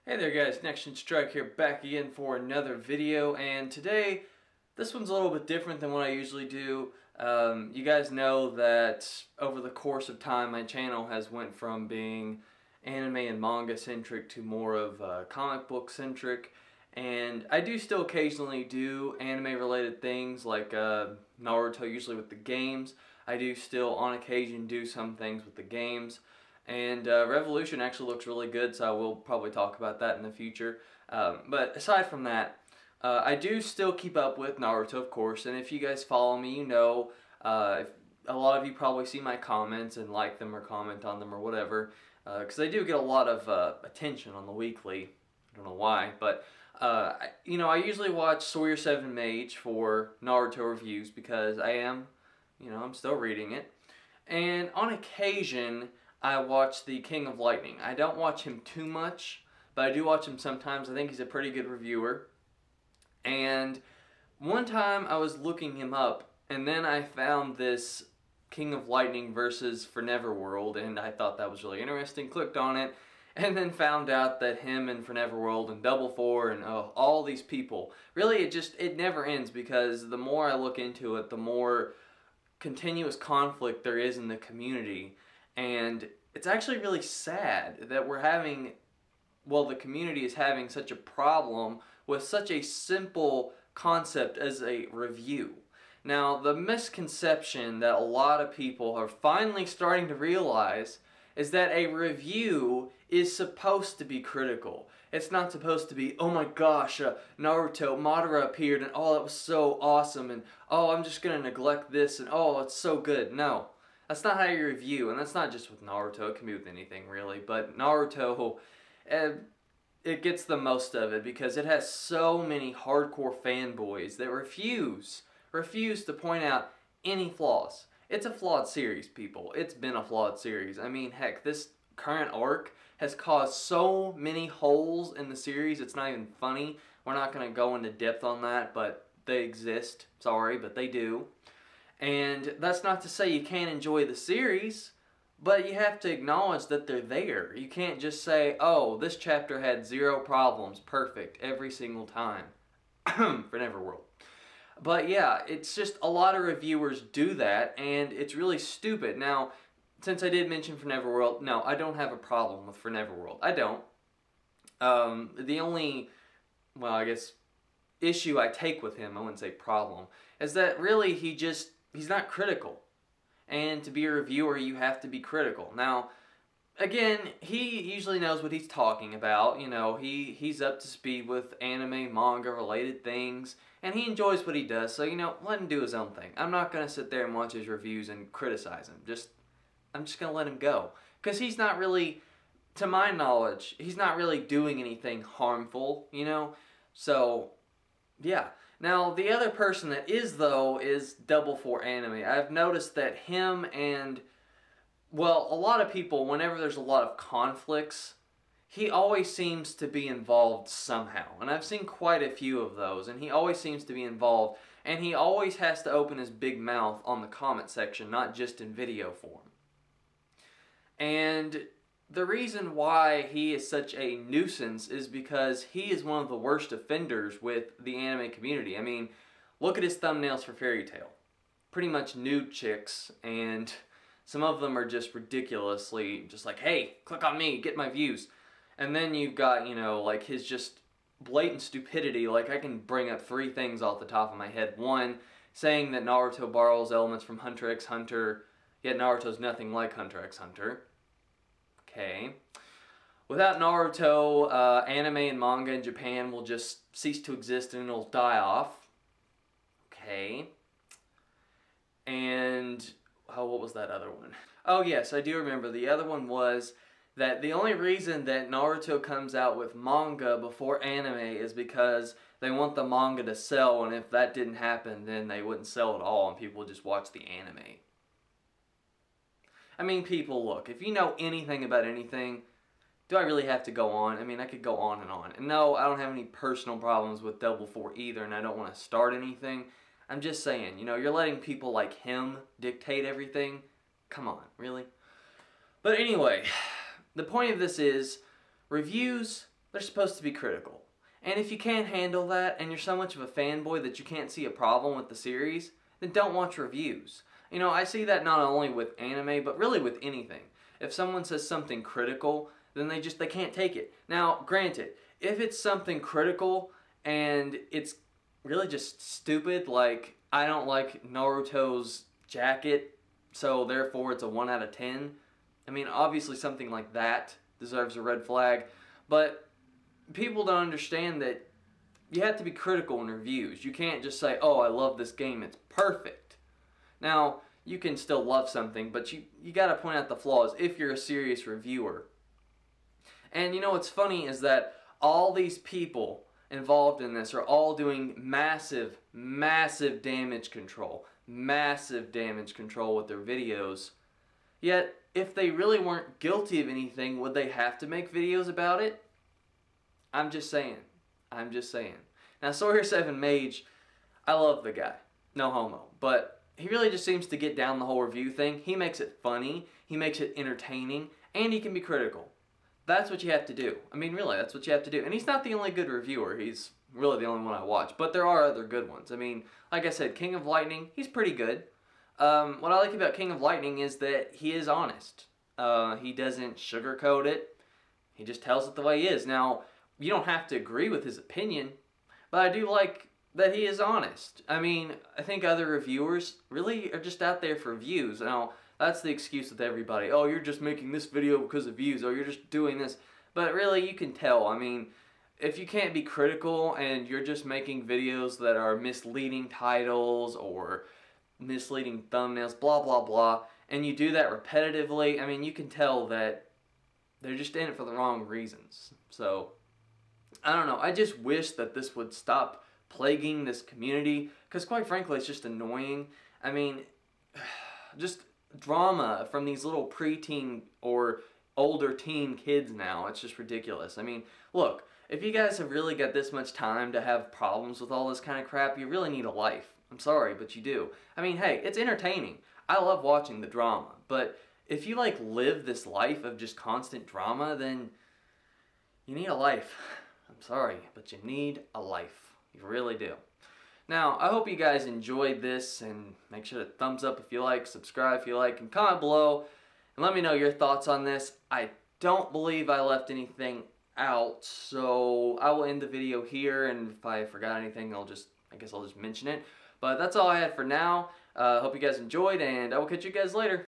Hey there guys, Next Strike here, back again for another video, and today this one's a little bit different than what I usually do. You guys know that over the course of time my channel has went from being anime and manga centric to more of comic book centric, and I do still occasionally do anime related things like Naruto, usually with the games. I do still on occasion do some things with the games. And Revolution actually looks really good, so I will probably talk about that in the future. But aside from that, I do still keep up with Naruto, of course, and if you guys follow me, you know, a lot of you probably see my comments and like them or comment on them or whatever, because I do get a lot of attention on the weekly. I don't know why, but you know, I usually watch Sawyer 7 Mage for Naruto reviews because I'm still reading it. And on occasion, I watch the King of Lightning. I don't watch him too much, but I do watch him sometimes. I think he's a pretty good reviewer. And one time I was looking him up, and then I found this King of Lightning versus For Neverworld, and I thought that was really interesting. Clicked on it, and then found out that him and For Neverworld and Double Four and all these people, really it never ends, because the more I look into it, the more continuous conflict there is in the community. And it's actually really sad that the community is having such a problem with such a simple concept as a review. Now, the misconception that a lot of people are finally starting to realize is that a review is supposed to be critical. It's not supposed to be, oh my gosh, Naruto, Madara appeared and oh, that was so awesome, and oh, I'm just going to neglect this, and oh, it's so good. No, that's not how you review, and that's not just with Naruto, it can be with anything really, but Naruto, it gets the most of it because it has so many hardcore fanboys that refuse to point out any flaws. It's a flawed series, people. It's been a flawed series. I mean, heck, this current arc has caused so many holes in the series, it's not even funny. We're not going to go into depth on that, but they exist. Sorry, but they do. And that's not to say you can't enjoy the series, but you have to acknowledge that they're there. You can't just say, oh, this chapter had 0 problems, perfect, every single time. For Neverworld. But yeah, it's just a lot of reviewers do that, and it's really stupid. Now, since I did mention For Neverworld, no, I don't have a problem with For Neverworld. I don't. The only, well, I guess, issue I take with him, I wouldn't say problem, is that really he's not critical. And to be a reviewer, you have to be critical. Now, again, he usually knows what he's talking about. You know, he's up to speed with anime, manga related things, and he enjoys what he does, so, you know, let him do his own thing. I'm not going to sit there and watch his reviews and criticize him. I'm just going to let him go. Because he's not really, to my knowledge, he's not really doing anything harmful, you know? So, yeah. Now, the other person that is, though, is Double Four Anime. I've noticed that him and, well, a lot of people, whenever there's a lot of conflicts, he always seems to be involved somehow. And I've seen quite a few of those, and he always seems to be involved. And he always has to open his big mouth on the comment section, not just in video form. And the reason why he is such a nuisance is because he is one of the worst offenders with the anime community. I mean, look at his thumbnails for Fairy Tail. Pretty much nude chicks, and some of them are just ridiculously just like, hey, click on me, get my views. And then you've got, you know, like his just blatant stupidity. Like, I can bring up 3 things off the top of my head. One, saying that Naruto borrows elements from Hunter x Hunter, yet Naruto's nothing like Hunter x Hunter. Okay. Without Naruto, anime and manga in Japan will just cease to exist and it'll die off. Okay. And, oh, what was that other one? Oh yes, I do remember. The other one was that the only reason that Naruto comes out with manga before anime is because they want the manga to sell, and if that didn't happen, then they wouldn't sell at all and people would just watch the anime. I mean, people, look, if you know anything about anything, do I really have to go on? I mean, I could go on. And no, I don't have any personal problems with Double Four either, and I don't want to start anything. I'm just saying, you know, you're letting people like him dictate everything. Come on, really? But anyway, the point of this is, reviews they're supposed to be critical. And if you can't handle that and you're so much of a fanboy that you can't see a problem with the series, then don't watch reviews. You know, I see that not only with anime, but really with anything. If someone says something critical, then they can't take it. Now, granted, if it's something critical and it's really just stupid, like I don't like Naruto's jacket, so therefore it's a 1 out of 10. I mean, obviously something like that deserves a red flag, but people don't understand that you have to be critical in reviews. You can't just say, oh, I love this game, it's perfect. Now, you can still love something, but you gotta point out the flaws if you're a serious reviewer. And you know what's funny is that all these people involved in this are all doing massive, massive damage control. Massive damage control with their videos. Yet, if they really weren't guilty of anything, would they have to make videos about it? I'm just saying. I'm just saying. Now, Sawyer7 Mage, I love the guy. No homo. But he really just seems to get down the whole review thing. He makes it funny. He makes it entertaining. And he can be critical. That's what you have to do. I mean, really, that's what you have to do. And he's not the only good reviewer. He's really the only one I watch. But there are other good ones. I mean, like I said, King of Lightning, he's pretty good. What I like about King of Lightning is that he is honest. He doesn't sugarcoat it. He just tells it the way he is. Now, you don't have to agree with his opinion, but I do like that he is honest. I mean, I think other reviewers really are just out there for views. Now, that's the excuse with everybody. Oh, you're just making this video because of views. Oh, you're just doing this. But really, you can tell. I mean, if you can't be critical and you're just making videos that are misleading titles or misleading thumbnails, blah, blah, blah, and you do that repetitively, I mean, you can tell that they're just in it for the wrong reasons. So, I don't know. I just wish that this would stop plaguing this community, because quite frankly, it's just annoying. I mean, just drama from these little preteen or older teen kids now. It's just ridiculous. I mean, look, if you guys have really got this much time to have problems with all this kind of crap, you really need a life. I'm sorry, but you do. I mean, hey, it's entertaining. I love watching the drama, but if you like live this life of just constant drama, then you need a life. I'm sorry, but you need a life. You really do. Now, I hope you guys enjoyed this, and make sure to thumbs up if you like, subscribe if you like, and comment below, and let me know your thoughts on this. I don't believe I left anything out, so I will end the video here, and if I forgot anything, I guess I'll just mention it. But that's all I had for now. Hope you guys enjoyed, and I will catch you guys later.